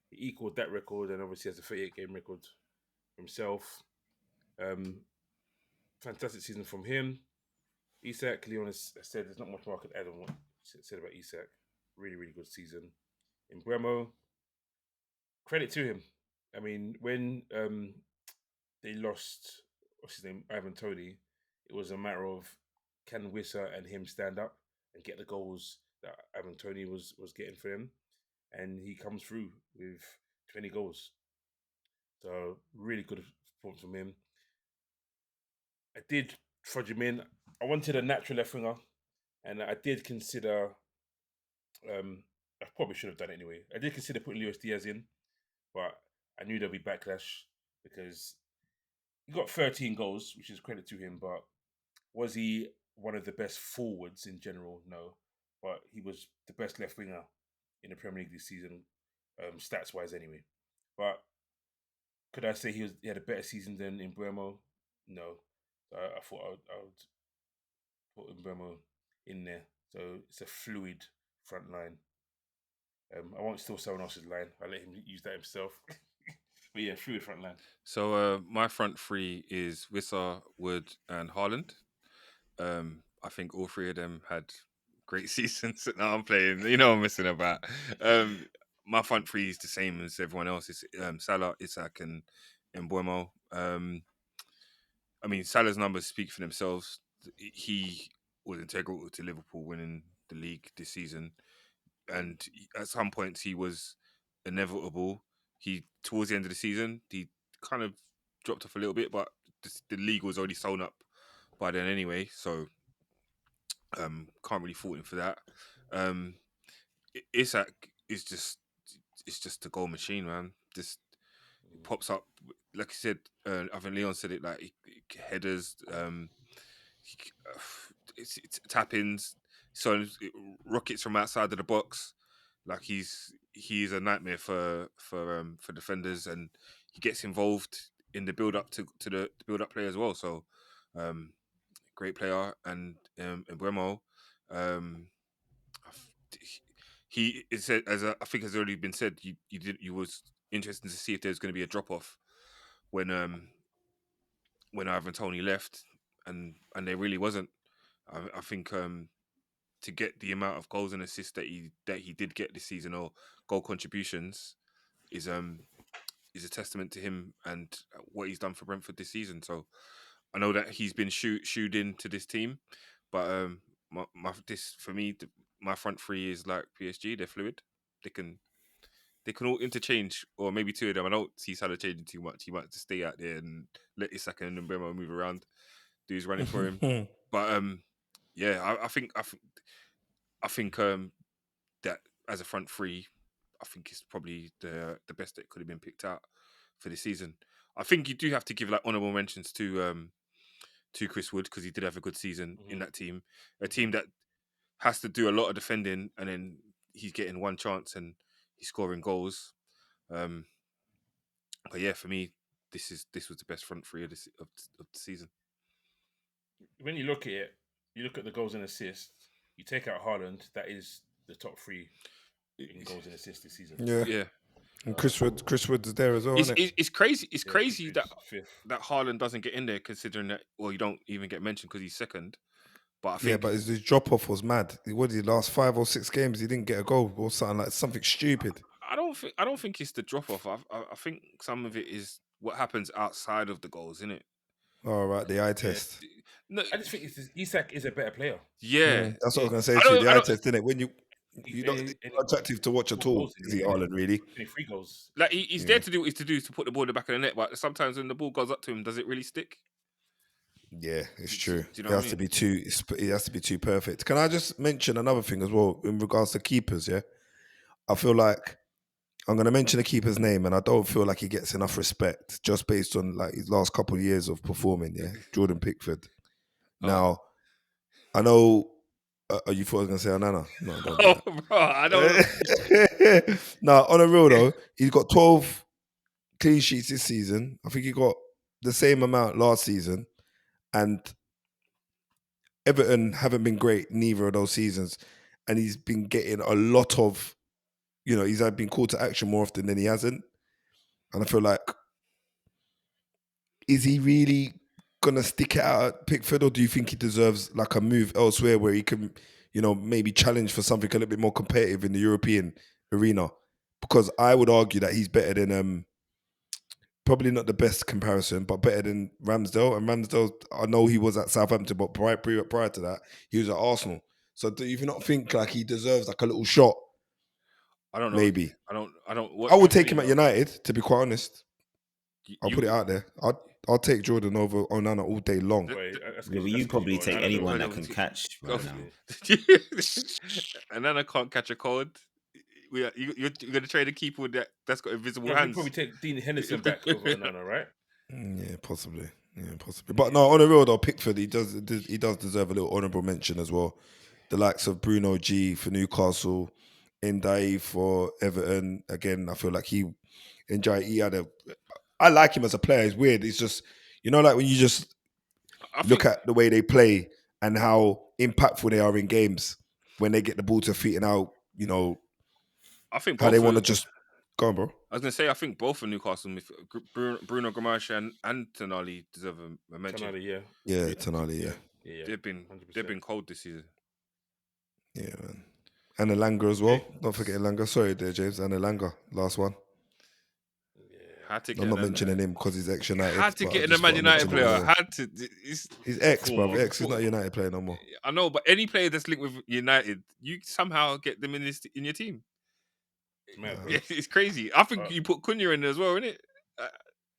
he equaled that record, and obviously has a 38 game record himself. Fantastic season from him. Isak, Leon has said there's not much more I could add on what he said about Isak. Really, really good season. In Bremo, credit to him. I mean, when they lost, what's his name, Ivan Toney, it was a matter of, can Wissa and him stand up and get the goals that Ivan Toney was getting for him, and he comes through with 20 goals. So really good performance from him. I did fudge him in. I wanted a natural left winger, and I did consider. I probably should have done it anyway. I did consider putting Luis Diaz in, but I knew there'd be backlash because he got 13 goals, which is credit to him. But was he one of the best forwards in general? No, but he was the best left winger in the Premier League this season, stats wise anyway. But could I say he had a better season than in Bremo? No. So I thought I would put Bremo in there. So it's a fluid front line. I won't steal someone else's line. I'll let him use that himself. But yeah, fluid front line. So my front three is Wissa, Wood, and Haaland. I think all three of them had great seasons. Now I'm playing, I'm missing about. My front three is the same as everyone else. It's Salah, Isak, and Mbeumo. I mean, Salah's numbers speak for themselves. He was integral to Liverpool winning the league this season, and at some points he was inevitable. He towards the end of the season he kind of dropped off a little bit, but the league was already sewn up by then anyway, so can't really fault him for that. Isak is just a goal machine, man. Just pops up, like I said. I think Leon said it, like headers, it's tap-ins, so rockets from outside of the box. Like he's a nightmare for defenders, and he gets involved in the build up to the build up play as well. So, great player, and Mbeumo, he is said I think has already been said. You was interested to see if there's going to be a drop off when Ivan Toney left, and there really wasn't. I think to get the amount of goals and assists that he did get this season, or goal contributions, is a testament to him and what he's done for Brentford this season. So I know that he's been shooed into this team, but my front three is like PSG. They're fluid. They can all interchange, or maybe two of them. I don't see Salah changing too much. He might just stay out there and let Isak and Mbeumo move around. Dude's running for him. But yeah, I think that as a front three, I think it's probably the best that could have been picked out for the season. I think you do have to give like honourable mentions to Chris Wood, because he did have a good season in that team. A team that has to do a lot of defending, and then he's getting one chance and he's scoring goals. But yeah, for me, this was the best front three of the season. When you look at it, you look at the goals and assists. You take out Haaland, that is the top three in goals and assists this season. Yeah. And Chris Wood's there as well. It's crazy. It's crazy that fifth. that Haaland doesn't get in there, considering that. Well, you don't even get mentioned because he's second. But I think but his drop off was mad. What did he last 5 or 6 games? He didn't get a goal or something stupid. I don't think it's the drop off. I think some of it is what happens outside of the goals, isn't it? All right, the eye test. No, I just think Isak is a better player. Yeah, that's what I was going to say to you. The eye test, isn't it? When you're not attractive to watch at all. Is he Haaland really? 23 goals. Like he's there to do what he's to do, to put the ball in the back of the net. But sometimes when the ball goes up to him, does it really stick? Yeah, it's true. Do you know It has to be too perfect. Can I just mention another thing as well in regards to keepers? Yeah, I feel like I'm going to mention a keeper's name, and I don't feel like he gets enough respect just based on like his last couple of years of performing. Yeah, Jordan Pickford. Now, I know. You thought I was going to say Onana? No, don't do that. Bro, I don't. No, on a real though, he's got 12 clean sheets this season. I think he got the same amount last season, and Everton haven't been great neither of those seasons, and he's been getting a lot of, he's been called to action more often than he hasn't, and I feel like, is he really gonna stick it out at Pickford, or do you think he deserves like a move elsewhere where he can, maybe challenge for something a little bit more competitive in the European arena? Because I would argue that he's better than probably not the best comparison, but better than Ramsdale. And Ramsdale, I know he was at Southampton, but prior to that, he was at Arsenal. So do you not think like he deserves like a little shot? I don't know. Maybe. I don't. I would take him at United, to be quite honest. I'll put it out there. I'll take Jordan over Onana all day long. You probably take anyone that can catch right now. And then I can't catch a cold. You're going to trade a keeper that's got invisible hands. You probably take Dean Henderson back over Onana, right? Yeah, possibly. But no, on the real though, Pickford, he does deserve a little honourable mention as well. The likes of Bruno G for Newcastle, Ndiaye for Everton. Again, I feel like I like him as a player. It's weird. It's just, like when you just look at the way they play and how impactful they are in games when they get the ball to feet and how, I think how they want to just go on, bro. I was going to say, I think both of Newcastle, Bruno Guimarães and Tonali deserve a mention. Tonali, Tonali. They've been cold this season. Yeah, man. And Elanga as well. Don't forget Elanga. Sorry there, James. And Elanga, last one. I'm not mentioning him because he's ex-United. Had to get in a Man United player. He's ex, bro. Ex is not a United player no more. I know, but any player that's linked with United, you somehow get them in your team. It's crazy. I think you put Cunha in there as well, innit?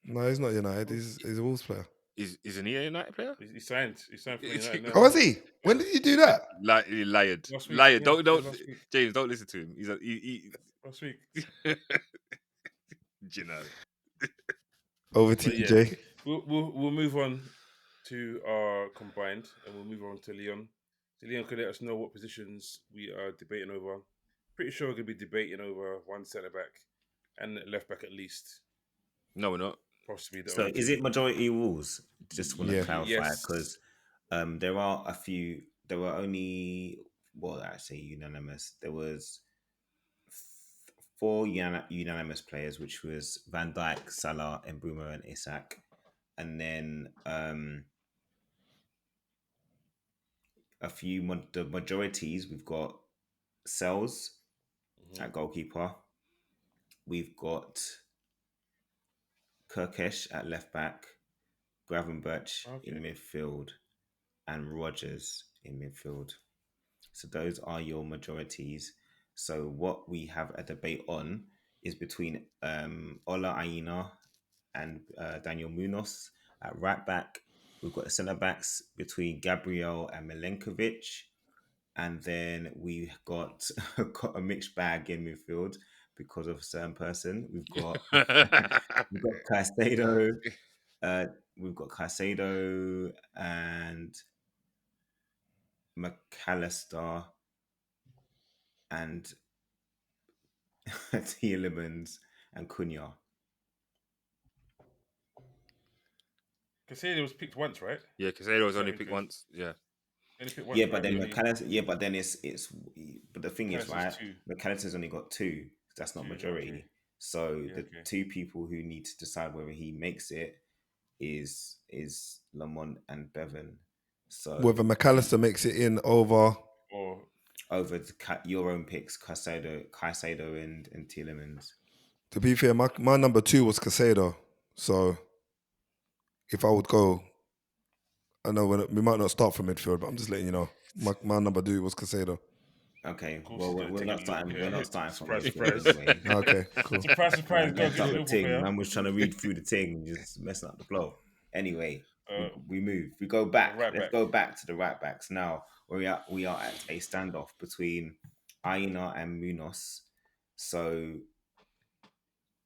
No, he's not United. He's a Wolves player. Isn't he a United player? He signed for United now. Oh, is he? When did he do that? Lied. Don't James, don't listen to him. He last week. Over to you, Jay. We'll move on to our combined, and we'll move on to Leon. So Leon can let us know what positions we are debating over. Pretty sure we're going to be debating over one centre back and left back at least. No, we're not. Possibly the So only is two. it majority rules? Just want to Yeah. clarify Yes. because there are a few. There were only actually unanimous. There was four unanimous players, which was Van Dijk, Salah, and Bruno and Isak, and then a few the majorities. We've got Sells Mhm. at goalkeeper. We've got Kirkesh at left back, Gravenberch in Okay. midfield, and Rogers in midfield. So those are your majorities. So what we have a debate on is between Ola Aina and Daniel Munoz at right back. We've got the centre backs between Gabriel and Milenkovic. And then we got, got a mixed bag in midfield because of a certain person. We've got Caicedo, and McAllister and Tielemans and Cunha. Casado was picked once, right? Yeah, Casado was Is that only picked inclusive? once. Yeah. Only picked Yeah, once, but right? then The only McAllister. Yeah, but then But the thing is, McAllister's right? two. McAllister's only got two. That's not Two. Okay. majority. So Yeah. the Okay. two people who need to decide whether he makes it is Lamont and Bevan. So Whether McAllister makes it in over. Or over your own picks, Caicedo and Tielemans. To be fair, my number 2 was Casado. So if I would go, I know we might not start from midfield, but I'm just letting you know. My number 2 was Casado. Okay, of course well he's gonna we're take a not Luke. starting. We're not starting from Surprise, midfield surprise. anyway. Okay, cool. Surprise, surprise. Man, Go messed against up a the Liverpool thing. player. Man was trying to read through the thing, just messing up the flow. Anyway, Uh, we move. We go back. right Let's back. go back to the right backs now. We are at a standoff between Aina and Munoz. So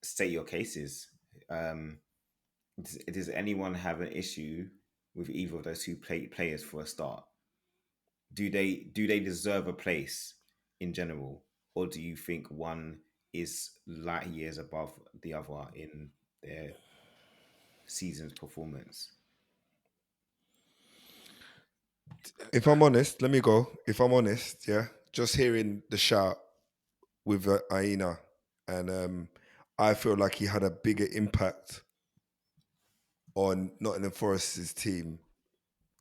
state your cases. Does anyone have an issue with either of those two players for a start? Do they deserve a place in general, or do you think one is light years above the other in their season's performance? If I'm honest, let me go. If I'm honest, yeah, just hearing the shout with Aina, and I feel like he had a bigger impact on Nottingham Forest's team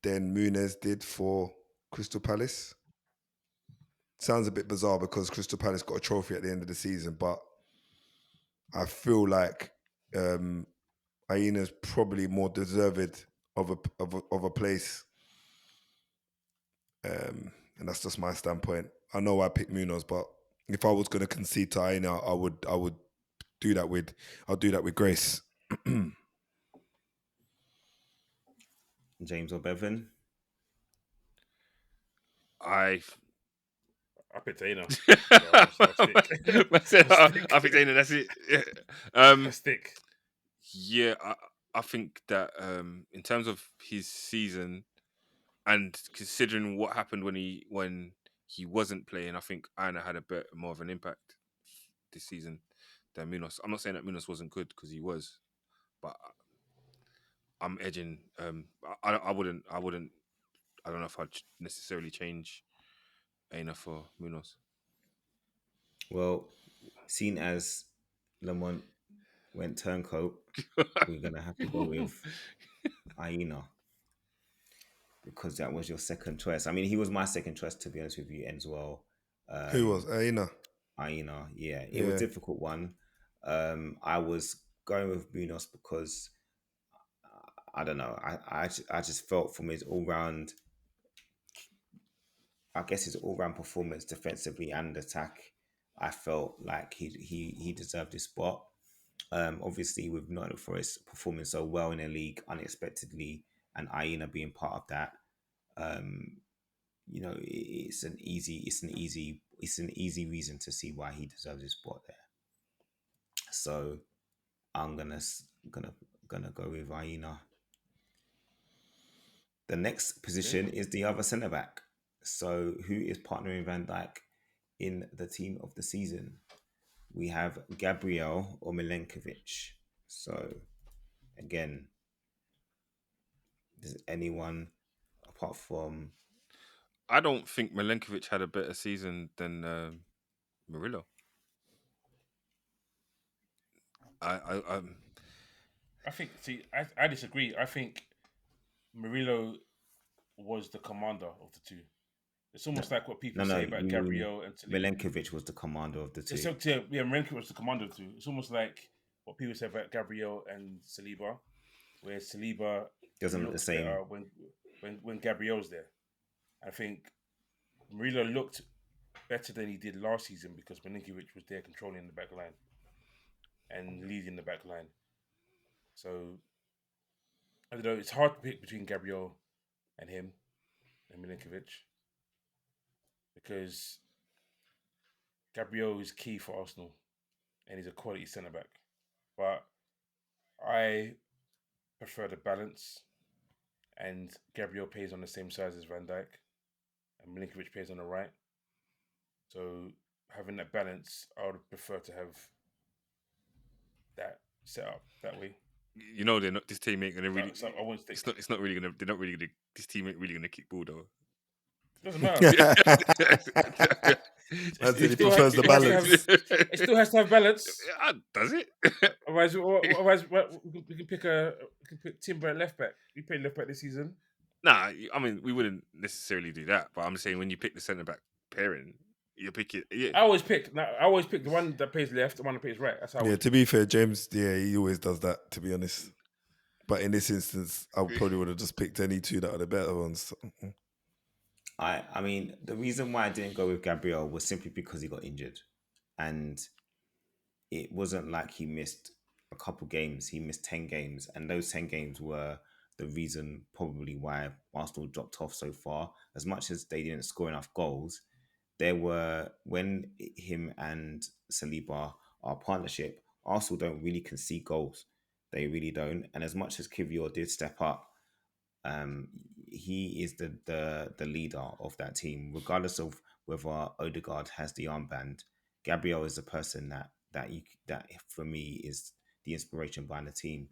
than Muniz did for Crystal Palace. Sounds a bit bizarre because Crystal Palace got a trophy at the end of the season, but I feel like Aina's probably more deserved of a place, and that's just my standpoint. I know I picked Munoz, but if I was going to concede to Aina, I would do that with Grace. James or Bevan? I I picked Aina. I I'll said, stick. I think that's it. Yeah. I'll stick. Yeah, I think that in terms of his season and considering what happened when he wasn't playing, I think Aina had a bit more of an impact this season than Munoz. I'm not saying that Munoz wasn't good because he was, but I'm edging. I wouldn't. I don't know if I'd necessarily change Aina for Munoz. Well, seen as Lamont went turncoat, we're gonna have to go with Aina because that was your second choice. I mean, he was my second choice to be honest with you as well. Who was Aina? Aina, yeah, it was a Yeah. difficult one. I was going with Munoz because I don't know. I just felt from his all round, I guess his all round performance defensively and attack, I felt like he deserved his spot. Obviously, with Nottingham Forest performing so well in the league unexpectedly, and Aina being part of that, um, it's an easy reason to see why he deserves his spot there. So I'm gonna gonna go with Aina. The next Okay. position is the other centre back. So who is partnering Van Dijk in the team of the season? We have Gabriel or Milenkovic. So again, does anyone apart from I don't think Milenkovic had a better season than Murillo. I I think. See, I disagree. I think Murillo was the commander of the two. It's almost like what people no, say you about mean Gabriel and Saliba. Milenkovic was the commander of the two? It's so clear. Yeah, Renke was the commander of the two. It's almost like what people say about Gabriel and Saliba, where Saliba Doesn't look the looks same. better when Gabriel's there. I think Murillo looked better than he did last season because Milinkovic was there controlling the back line and leading the back line. So I don't know. It's hard to pick between Gabriel and him and Milinkovic because Gabriel is key for Arsenal and he's a quality centre back. But I prefer the balance, and Gabriel plays on the same size as Van Dijk, and Milinkovic plays on the right. So having that balance, I would prefer to have that set up that way. you know they're not. This team ain't gonna really. So I won't stick. It's not really gonna. They're not really gonna. This team ain't really gonna kick ball though. Doesn't matter. That's it. He still prefers has- the it has to balance. It still has to have balance. Does it? Otherwise, we can pick Timber at left back. We played left back this season. Nah, I mean we wouldn't necessarily do that, but I'm saying when you pick the centre back pairing, you pick it. Yeah, I always pick the one that plays left, the one that plays right. That's how. Yeah, to be fair, James, he always does that, to be honest. But in this instance, I probably would have just picked any two that are the better ones. I mean, the reason why I didn't go with Gabriel was simply because he got injured, and it wasn't like he missed a couple games. He missed 10 games, and those 10 games were the reason probably why Arsenal dropped off so far. As much as they didn't score enough goals, there were, when him and Saliba are a partnership, Arsenal don't really concede goals. They really don't. And as much as Kivior did step up, he is the leader of that team, regardless of whether Odegaard has the armband. Gabriel is the person that for me is the inspiration behind the team.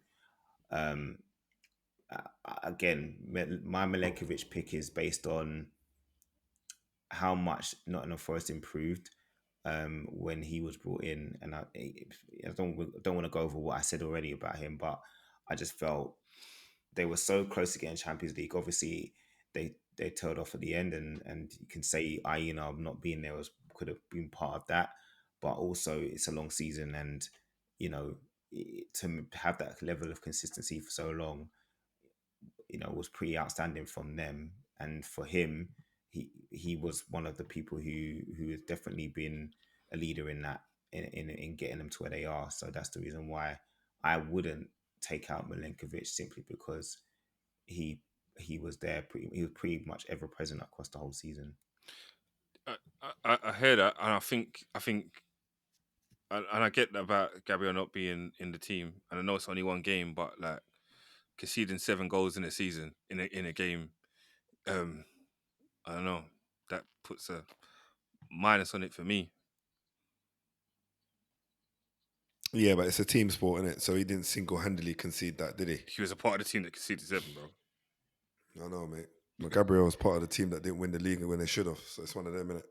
Again, my Milenkovic pick is based on how much Nottingham Forest improved when he was brought in, and I don't want to go over what I said already about him, but I just felt they were so close to getting Champions League. Obviously, they tailed off at the end, and you can say Aina not being there could have been part of that, but also it's a long season, and to have that level of consistency for so long, was pretty outstanding from them. And for him, he was one of the people who has definitely been a leader in that in getting them to where they are. So that's the reason why I wouldn't take out Milenkovic, simply because he was there. He was pretty much ever present across the whole season. I hear that, and I think, and I get that about Gabriel not being in the team, and I know it's only one game, but like conceding 7 goals in a season in a game, I don't know, that puts a minus on it for me. Yeah, but it's a team sport, isn't it? So he didn't single-handedly concede that, did he? He was a part of the team that conceded 7, bro. I know, mate. But Gabriel was part of the team that didn't win the league when they should have. So it's one of them, innit?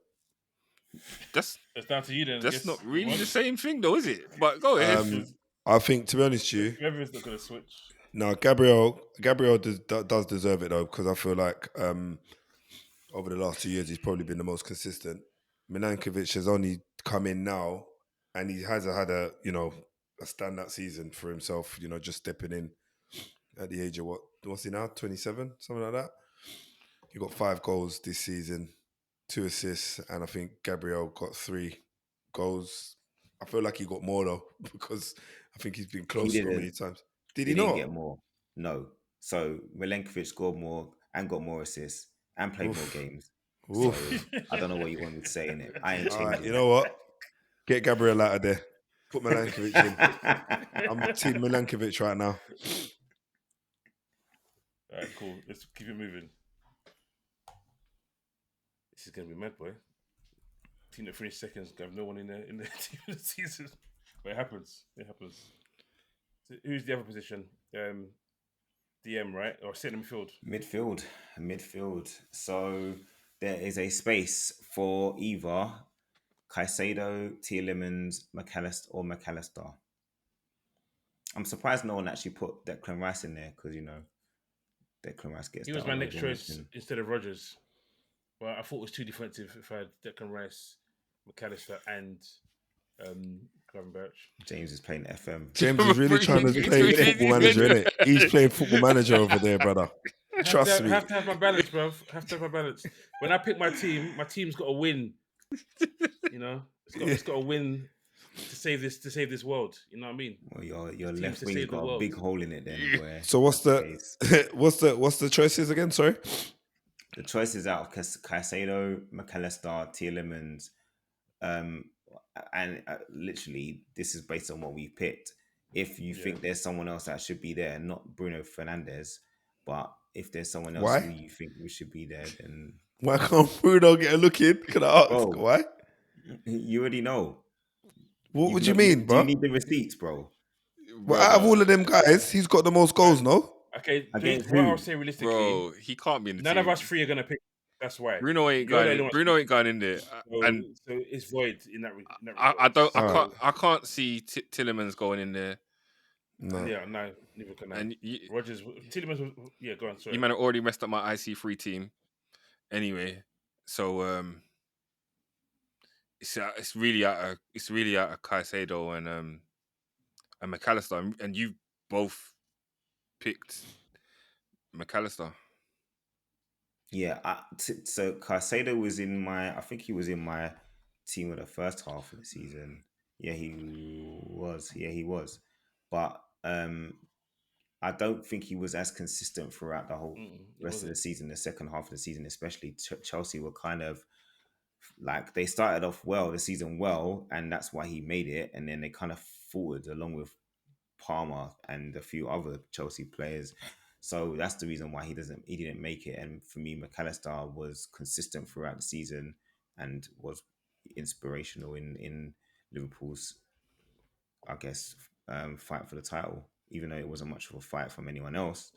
That's down to you then. That's not really the same thing, though, is it? But go ahead. I think, to be honest with you, Everyone's not going to switch. No, Gabriel does deserve it though, because I feel like over the last 2 years he's probably been the most consistent. Milankovic has only come in now, and he has had a standout season for himself. Just stepping in at the age of what's he now? 27, something like that. He got 5 goals this season, 2 assists, and I think Gabriel got 3 goals. I feel like he got more though, because I think he's been close so many times. Did he not? Didn't get more. No. So Milenkovic scored more and got more assists and played more games. So I don't know what you want me to say in it. I ain't changing. All right, you know what? Get Gabriel out of there. Put Milankovic in. I'm team Milankovic right now. All right, cool. Let's keep it moving. This is gonna be mad, boy. Team that finished seconds have no one in the team of the season. But it happens. So who's the other position? DM, right? Or centre midfield? Midfield. So there is a space for either Caicedo, Tielemans, McAllister, or McAllister. I'm surprised no one actually put Declan Rice in there because Declan Rice gets. He that was my next honourable choice mention. instead of Rodgers. But I thought it was too defensive if I had Declan Rice, McAllister, and Birch. James is playing FM. James is really trying to play Football Manager, innit? He's playing Football Manager over there, brother. Trust me. Have to have my balance, bro. Have to have my balance. When I pick my team's got to win. You know, it's got to win to save this world. You know what I mean? Well, your Teams left to wing's save the got a world. big hole in it then. Where So what's the choices again? Sorry. the choices out of Caicedo, McAllister, Tielemans, and literally this is based on what we picked. If you think there's someone else that should be there, not Bruno Fernandes, but if there's someone else who you think we should be there, then why can't Bruno get a look in? Can I ask why? You already know. What would you mean, bro? Do you need the receipts, bro? Well, out of all of them guys, he's got the most goals, no? Okay, Against what who? I'll say realistically, Bro, he can't be in the none team. of us three are gonna pick. That's why Bruno ain't You're the going. only In, one- Bruno ain't going in there. So, And so it's void in that. I don't. Alright. I can't see Tillemans going in there. No. Yeah, no, neither can I. And Rodgers, Tielemans. Yeah, go on. Sorry. you might have already messed up my IC3 team. Anyway, so it's really out of Caicedo and McAllister, and you both picked McAllister. Yeah, so Caicedo was in my. I think he was in my team of the first half of the season. Yeah, he was. Yeah, he was. But I don't think he was as consistent throughout the whole rest of the season. The second half of the season, especially Chelsea, were kind of like they started off the season well, and that's why he made it. And then they kind of faltered along with Palmer and a few other Chelsea players. So that's the reason why he didn't make it. And for me, McAllister was consistent throughout the season and was inspirational in Liverpool's, I guess, fight for the title. Even though it wasn't much of a fight from anyone else,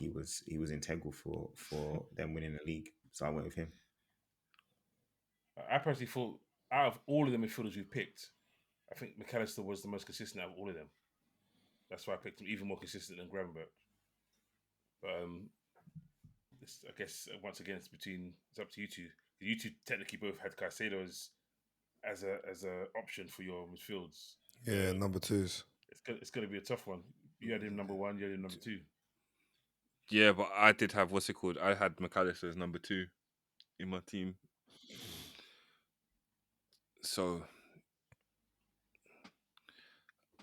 he was integral for them winning the league. So I went with him. I personally thought out of all of the midfielders we picked, I think McAllister was the most consistent out of all of them. That's why I picked him, even more consistent than Gravenberch. But I guess once again it's up to you two. You two technically both had Caicedo as a option for your midfields. Yeah, number twos. It's going to be a tough one. You had him number one. You had him number two. Yeah, but I did have I had McAllister as number 2 in my team. So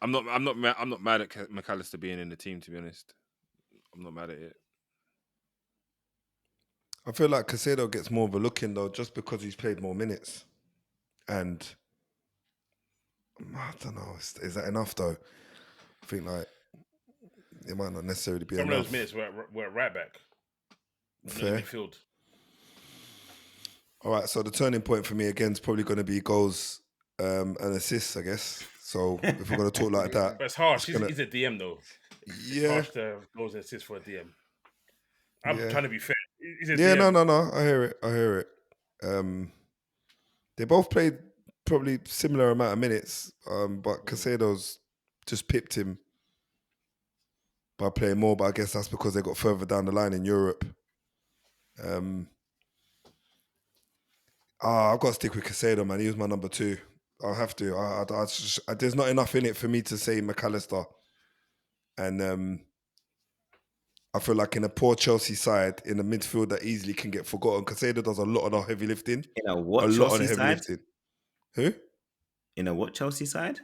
I'm not mad at McAllister being in the team. To be honest, I'm not mad at it. I feel like Caicedo gets more of a look in though, just because he's played more minutes. And I don't know, is that enough though? I think like it might not necessarily be Some enough. of those minutes were at right back. Fair. Midfield. All right, so the turning point for me again is probably going to be goals and assists, I guess. So if we're going to talk like that, But it's harsh. He's a DM though. It's yeah, harsh to have goals and assists for a DM. I'm trying to be fair. He's a yeah, DM. no, I hear it. They both played probably similar amount of minutes, but Caicedo's just pipped him by playing more. But I guess that's because they got further down the line in Europe. I've got to stick with Caicedo, man. He was my number 2. I'll have to. There's not enough in it for me to say McAllister. And I feel like in a poor Chelsea side, in a midfield that easily can get forgotten, Caicedo does a lot of the heavy lifting. In a what a Chelsea lot of the heavy side? lifting. Who? In a what Chelsea side?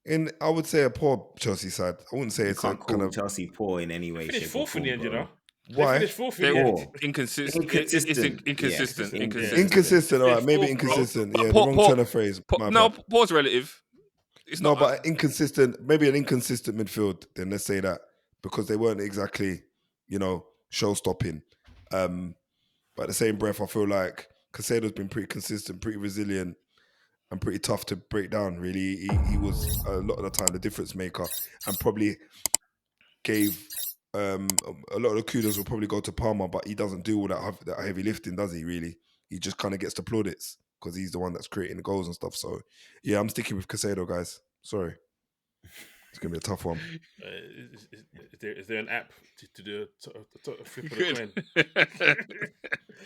I would say a poor Chelsea side. I wouldn't say You it's can't a call kind of Chelsea poor in any way. Finished shape, or fourth in the form, end, you bro. know. Why? They finished fourth in They the were end. inconsistent. Inconsistent. Inconsistent. Yeah. Inconsistent. Inconsistent. All right, Fifth, maybe fourth, bro. inconsistent. But Yeah, the wrong turn of phrase. No, poor's relative. It's No, not. but inconsistent. Maybe an inconsistent midfield. Then let's say that because they weren't exactly, show stopping. But at the same breath, I feel like Caicedo's been pretty consistent, pretty resilient. and pretty tough to break down. Really, he was a lot of the time the difference maker, and probably gave a lot of the kudos will probably go to Palmer, but he doesn't do all that heavy lifting, does he? Really, he just kind of gets the plaudits because he's the one that's creating the goals and stuff. So yeah, I'm sticking with Caicedo, guys. Sorry, it's gonna be a tough one. Is there an app to do a flip of the coin?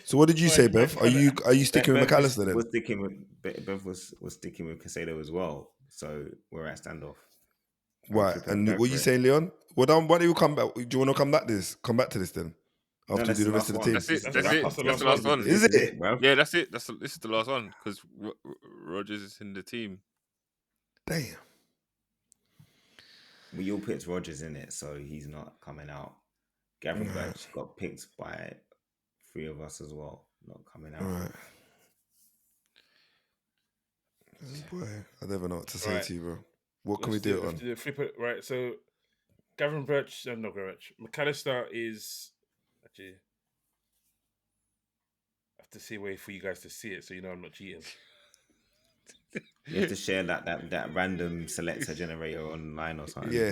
So what did you say, Bev? Are you sticking with Bev McAllister then? was sticking with Bev was sticking with Caicedo as well. So we're at standoff. Right, and what are you saying, Leon? Well, then, why don't you come back? Do you want to come back to this then? After you do the rest of the team. That's it. That's That's the last one. Is it? bro? Yeah, that's it. This is the last one because Rodgers is in the team. Damn. We all picked Rodgers in it, so he's not coming out. Gavin Birch got picked by 3 of us as well, not coming out. All right. Boy, I never know what to say to you, bro. What can we do it on? Flip it, right, so Gavin Birch, not Birch. McAllister is actually. I have to see a way for you guys to see it, so you know I'm not cheating. You have to share that random selector generator online or something. Yeah.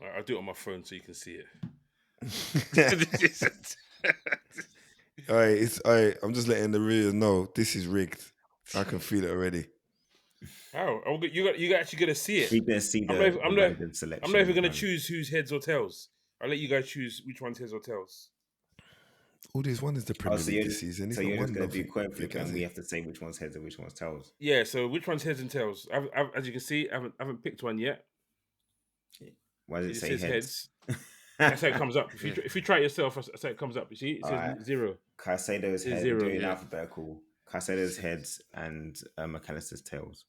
Right, I'll do it on my phone so you can see it. All right, I'm just letting the readers know this is rigged. I can feel it already. How? You actually gonna see it? You can see I'm the not random selection. I'm not even gonna choose who's heads or tails. I'll let you guys choose which one's heads or tails. All this one is the Premier League this season. So you're just going to do coin flip and we have to say which one's heads and which one's tails. Yeah, so which one's heads and tails? As you can see, I haven't picked one yet. Why does it say heads? That's how it comes up. If you try it yourself, that's how it comes up. You see, it says 0. Caicedo's head, 0, doing alphabetical. Caicedo's heads and McAllister's tails.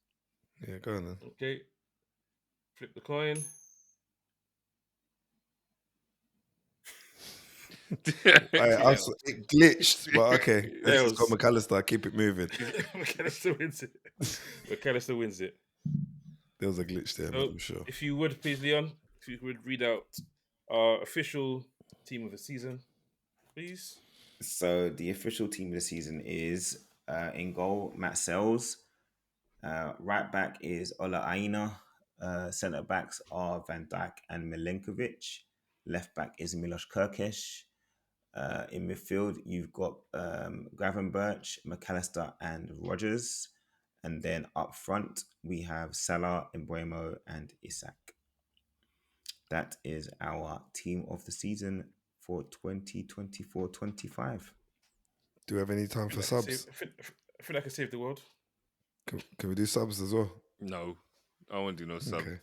Yeah, go on then. Okay. Flip the coin. It glitched, but okay. Let's just go McAllister. Keep it moving. McAllister wins it. McAllister wins it. There was a glitch there, I'm sure. If you would, please, Leon, if you would read out our official team of the season, please. So the official team of the season is in goal, Matt Sells. Right back is Ola Aina. Centre backs are Van Dijk and Milenkovic. Left back is Milos Kerkesh. In midfield, you've got Gavin Birch, McAllister, and Rodgers. And then up front, we have Salah, Mbeumo, and Isak. That is our team of the season for 2024-25. Do we have any time for subs? I feel like I saved the world. Can we do subs as well? No. I won't do no sub. Okay.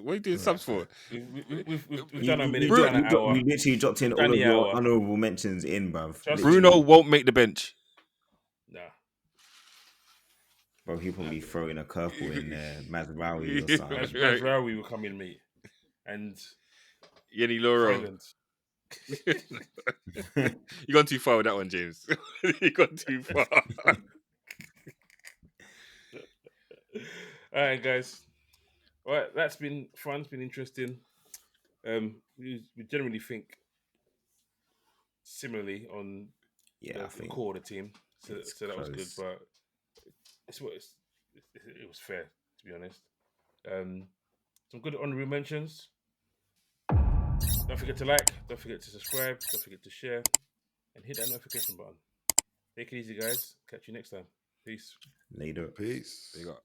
What are you doing subs for? We've done a minute. We literally dropped in all of your honourable mentions in, bruv. Bruno won't make the bench. Nah. Bro, he'll probably throw in a curveball in there. Mazraoui or something. Mazraoui will come in, mate. And Yenny Loro. You gone too far with that one, James. You gone too far. All right, guys. All right, that's been fun. It's been interesting. We generally think similarly on the core of the team, so that was good. But it was fair, to be honest. Some good honorary mentions. Don't forget to like. Don't forget to subscribe. Don't forget to share, and hit that notification button. Take it easy, guys. Catch you next time. Peace. Later. Peace. There you go.